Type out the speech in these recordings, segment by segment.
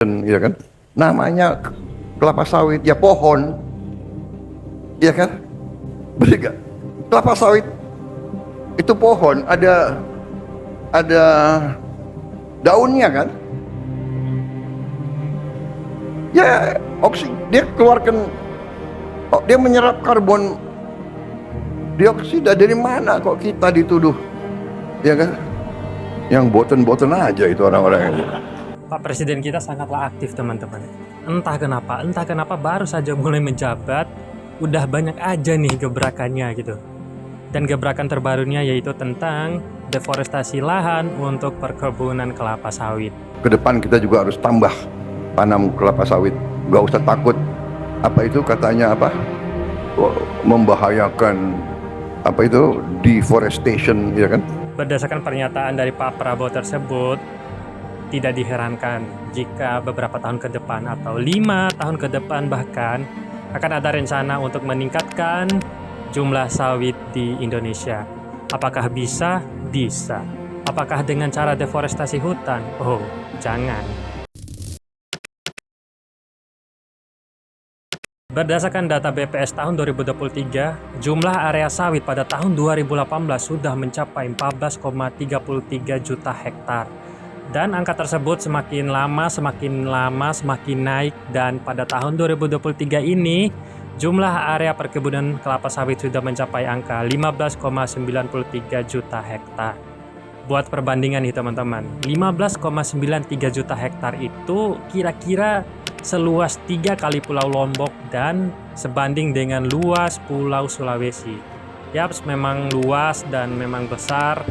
Ya kan, namanya kelapa sawit ya pohon, ya kan, betul gak? Kelapa sawit itu pohon, ada daunnya kan, ya dia keluarkan, dia menyerap karbon dioksida. Dari mana kok kita dituduh, ya kan, yang boten-boten aja itu orang-orang itu. Pak Presiden kita sangatlah aktif teman-teman. Entah kenapa baru saja mulai menjabat, udah banyak aja nih gebrakannya gitu. Dan gebrakan terbarunya yaitu tentang deforestasi lahan untuk perkebunan kelapa sawit. Kedepan kita juga harus tambah tanam kelapa sawit. Gak usah takut, apa itu katanya apa, membahayakan, apa itu deforestation, ya kan. Berdasarkan pernyataan dari Pak Prabowo tersebut, tidak diherankan jika beberapa tahun ke depan atau 5 tahun ke depan bahkan akan ada rencana untuk meningkatkan jumlah sawit di Indonesia. Apakah bisa? Bisa. Apakah dengan cara deforestasi hutan? Oh, jangan. Berdasarkan data BPS tahun 2023, jumlah area sawit pada tahun 2018 sudah mencapai 14,33 juta hektar. Dan angka tersebut semakin lama semakin naik, dan pada tahun 2023 ini jumlah area perkebunan kelapa sawit sudah mencapai angka 15,93 juta hektar. Buat perbandingan nih teman-teman, 15,93 juta hektar itu kira-kira seluas 3 kali Pulau Lombok dan sebanding dengan luas Pulau Sulawesi. Yaps, memang luas dan memang besar,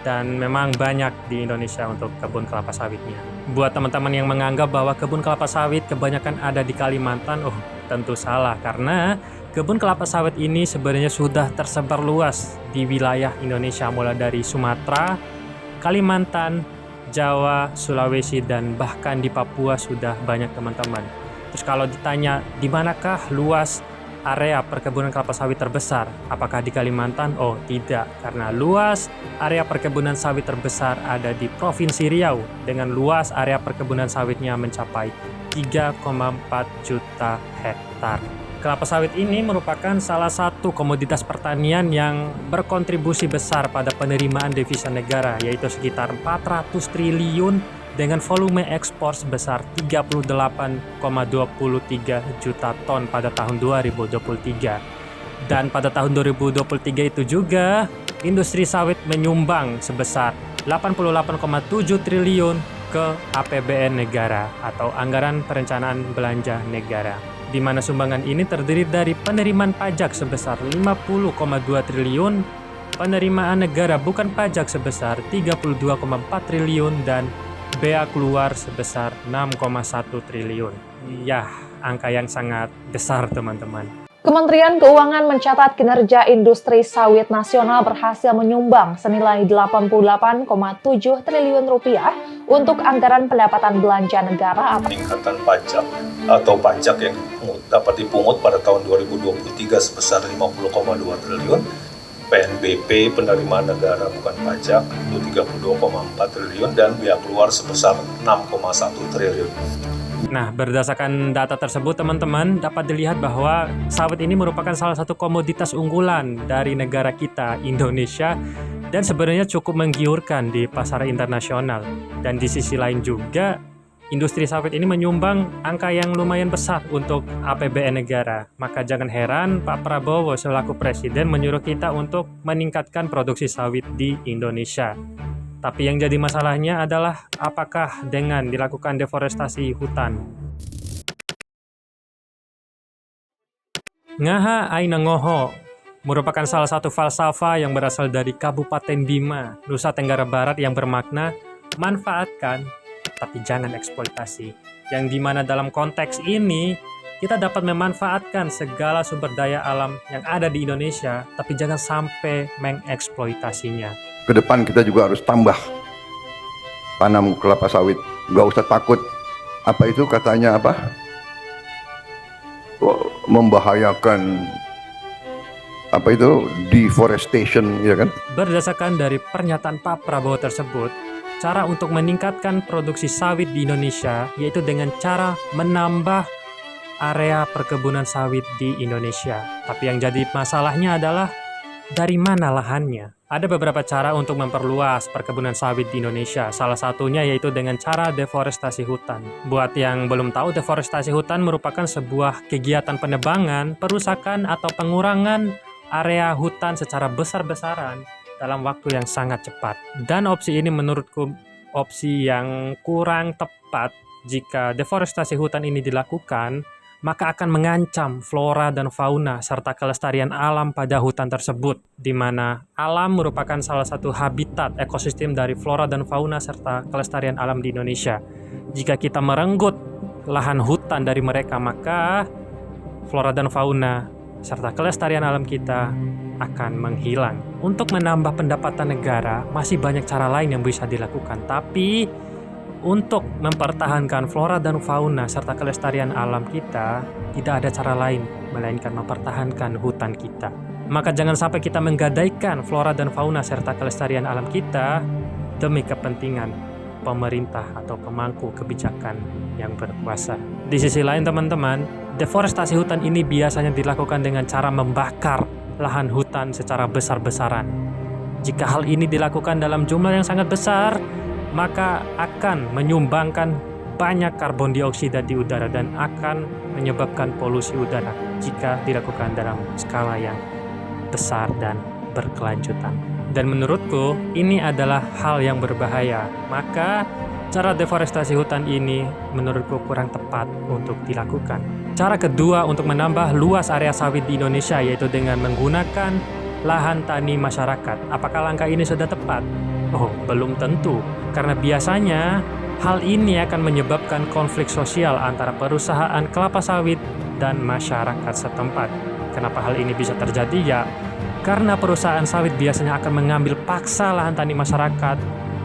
dan memang banyak di Indonesia untuk kebun kelapa sawitnya. Buat teman-teman yang menganggap bahwa kebun kelapa sawit kebanyakan ada di Kalimantan, oh tentu salah, karena kebun kelapa sawit ini sebenarnya sudah tersebar luas di wilayah Indonesia, mulai dari Sumatera, Kalimantan, Jawa, Sulawesi, dan bahkan di Papua sudah banyak teman-teman. Terus kalau ditanya di manakah luas area perkebunan kelapa sawit terbesar? Apakah di Kalimantan? Oh tidak, karena luas area perkebunan sawit terbesar ada di Provinsi Riau dengan luas area perkebunan sawitnya mencapai 3,4 juta hektar. Kelapa sawit ini merupakan salah satu komoditas pertanian yang berkontribusi besar pada penerimaan devisa negara, yaitu sekitar 400 triliun dengan volume ekspor sebesar 38,23 juta ton pada tahun 2023. Dan pada tahun 2023 itu juga industri sawit menyumbang sebesar 88,7 triliun ke APBN negara atau Anggaran Perencanaan Belanja Negara, di mana sumbangan ini terdiri dari penerimaan pajak sebesar 50,2 triliun, penerimaan negara bukan pajak sebesar 32,4 triliun, dan bea keluar sebesar 6,1 triliun. Ya, angka yang sangat besar teman-teman. Kementerian Keuangan mencatat kinerja industri sawit nasional berhasil menyumbang senilai 88,7 triliun rupiah untuk anggaran pendapatan belanja negara. Peningkatan pajak atau pajak yang dapat dipungut pada tahun 2023 sebesar 50,2 triliun, PNBP penerimaan negara bukan pajak itu 32,4 triliun, dan bea keluar sebesar 6,1 triliun. Nah, berdasarkan data tersebut teman-teman dapat dilihat bahwa sawit ini merupakan salah satu komoditas unggulan dari negara kita, Indonesia, dan sebenarnya cukup menggiurkan di pasar internasional. Dan di sisi lain juga, industri sawit ini menyumbang angka yang lumayan besar untuk APBN negara. Maka jangan heran Pak Prabowo selaku Presiden menyuruh kita untuk meningkatkan produksi sawit di Indonesia. Tapi yang jadi masalahnya adalah apakah dengan dilakukan deforestasi hutan? Ngaha Aina Ngoho merupakan salah satu falsafah yang berasal dari Kabupaten Bima, Nusa Tenggara Barat, yang bermakna manfaatkan tapi jangan eksploitasi. Yang dimana dalam konteks ini kita dapat memanfaatkan segala sumber daya alam yang ada di Indonesia, tapi jangan sampai mengeksploitasinya. Kedepan kita juga harus tambah tanam kelapa sawit. Gak usah takut, apa itu katanya apa, membahayakan, apa itu deforestation, ya kan. Berdasarkan dari pernyataan Pak Prabowo tersebut, cara untuk meningkatkan produksi sawit di Indonesia yaitu dengan cara menambah area perkebunan sawit di Indonesia. Tapi yang jadi masalahnya adalah dari mana lahannya? Ada beberapa cara untuk memperluas perkebunan sawit di Indonesia. Salah satunya yaitu dengan cara deforestasi hutan. Buat yang belum tahu, deforestasi hutan merupakan sebuah kegiatan penebangan, perusakan, atau pengurangan area hutan secara besar-besaran dalam waktu yang sangat cepat. Dan opsi ini menurutku opsi yang kurang tepat. Jika deforestasi hutan ini dilakukan, maka akan mengancam flora dan fauna serta kelestarian alam pada hutan tersebut, di mana alam merupakan salah satu habitat ekosistem dari flora dan fauna serta kelestarian alam di Indonesia. Jika kita merenggut lahan hutan dari mereka, maka flora dan fauna serta kelestarian alam kita akan menghilang. Untuk menambah pendapatan negara, masih banyak cara lain yang bisa dilakukan, tapi untuk mempertahankan flora dan fauna serta kelestarian alam kita, tidak ada cara lain melainkan mempertahankan hutan kita. Maka jangan sampai kita menggadaikan flora dan fauna serta kelestarian alam kita demi kepentingan pemerintah atau pemangku kebijakan yang berkuasa. Di sisi lain teman-teman, deforestasi hutan ini biasanya dilakukan dengan cara membakar lahan hutan secara besar-besaran. Jika hal ini dilakukan dalam jumlah yang sangat besar, maka akan menyumbangkan banyak karbon dioksida di udara dan akan menyebabkan polusi udara jika dilakukan dalam skala yang besar dan berkelanjutan. Dan menurutku ini adalah hal yang berbahaya. Maka cara deforestasi hutan ini menurutku kurang tepat untuk dilakukan. Cara kedua untuk menambah luas area sawit di Indonesia yaitu dengan menggunakan lahan tani masyarakat. Apakah langkah ini sudah tepat? Oh, belum tentu. Karena biasanya hal ini akan menyebabkan konflik sosial antara perusahaan kelapa sawit dan masyarakat setempat. Kenapa hal ini bisa terjadi? Ya, karena perusahaan sawit biasanya akan mengambil paksa lahan tani masyarakat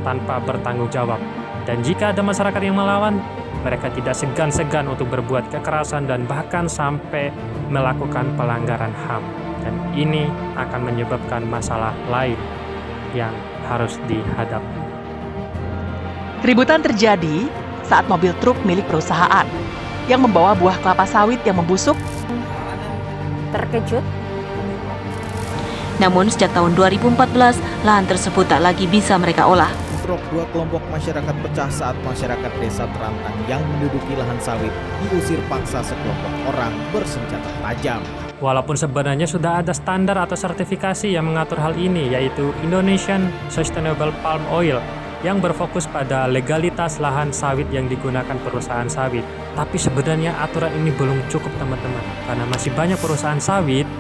tanpa bertanggung jawab. Dan jika ada masyarakat yang melawan, mereka tidak segan-segan untuk berbuat kekerasan dan bahkan sampai melakukan pelanggaran HAM. Dan ini akan menyebabkan masalah lain yang harus dihadapi. Keributan terjadi saat mobil truk milik perusahaan yang membawa buah kelapa sawit yang membusuk terkejut. Namun sejak tahun 2014, lahan tersebut tak lagi bisa mereka olah. Bentrok dua kelompok masyarakat pecah saat masyarakat desa Terantang yang menduduki lahan sawit diusir paksa sekelompok orang bersenjata tajam. Walaupun sebenarnya sudah ada standar atau sertifikasi yang mengatur hal ini, yaitu Indonesian Sustainable Palm Oil, yang berfokus pada legalitas lahan sawit yang digunakan perusahaan sawit. Tapi sebenarnya aturan ini belum cukup teman-teman, karena masih banyak perusahaan sawit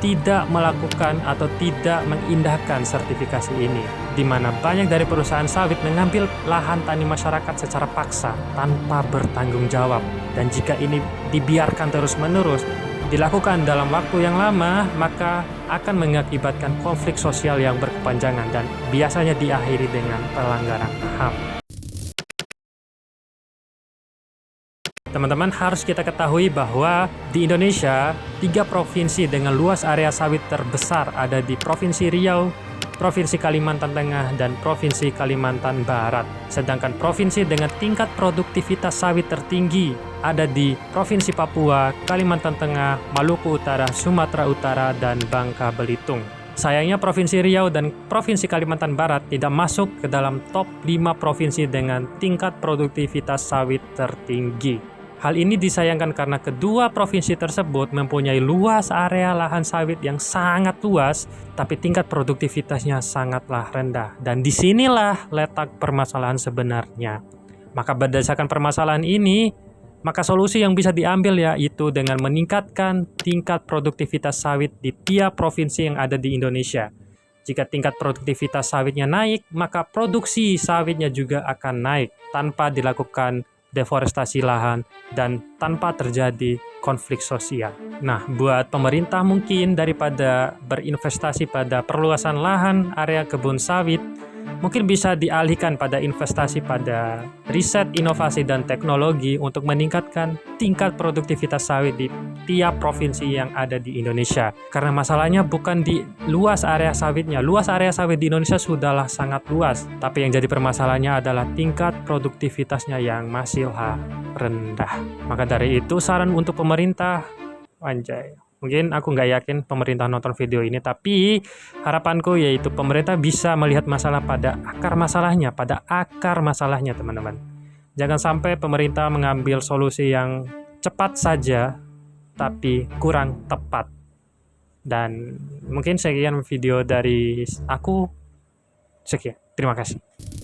tidak melakukan atau tidak mengindahkan sertifikasi ini, di mana banyak dari perusahaan sawit mengambil lahan tani masyarakat secara paksa tanpa bertanggung jawab. Dan jika ini dibiarkan terus-menerus dilakukan dalam waktu yang lama, maka akan mengakibatkan konflik sosial yang berkepanjangan dan biasanya diakhiri dengan pelanggaran HAM. Teman-teman, harus kita ketahui bahwa di Indonesia, 3 provinsi dengan luas area sawit terbesar ada di Provinsi Riau, Provinsi Kalimantan Tengah, dan Provinsi Kalimantan Barat. Sedangkan provinsi dengan tingkat produktivitas sawit tertinggi ada di Provinsi Papua, Kalimantan Tengah, Maluku Utara, Sumatera Utara, dan Bangka Belitung. Sayangnya Provinsi Riau dan Provinsi Kalimantan Barat tidak masuk ke dalam top 5 provinsi dengan tingkat produktivitas sawit tertinggi. Hal ini disayangkan karena kedua provinsi tersebut mempunyai luas area lahan sawit yang sangat luas, tapi tingkat produktivitasnya sangatlah rendah. Dan disinilah letak permasalahan sebenarnya. Maka berdasarkan permasalahan ini, maka solusi yang bisa diambil yaitu dengan meningkatkan tingkat produktivitas sawit di tiap provinsi yang ada di Indonesia. Jika tingkat produktivitas sawitnya naik, maka produksi sawitnya juga akan naik tanpa dilakukan deforestasi lahan dan tanpa terjadi konflik sosial. Nah, buat pemerintah mungkin daripada berinvestasi pada perluasan lahan area kebun sawit, mungkin bisa dialihkan pada investasi pada riset, inovasi, dan teknologi untuk meningkatkan tingkat produktivitas sawit di tiap provinsi yang ada di Indonesia. Karena masalahnya bukan di luas area sawitnya. Luas area sawit di Indonesia sudahlah sangat luas, tapi yang jadi permasalahannya adalah tingkat produktivitasnya yang masih rendah. Maka dari itu saran untuk pemerintah, anjay, mungkin aku nggak yakin pemerintah nonton video ini, tapi harapanku yaitu pemerintah bisa melihat masalah pada akar masalahnya, teman-teman. Jangan sampai pemerintah mengambil solusi yang cepat saja, tapi kurang tepat. Dan mungkin sekian video dari aku. Sekian, terima kasih.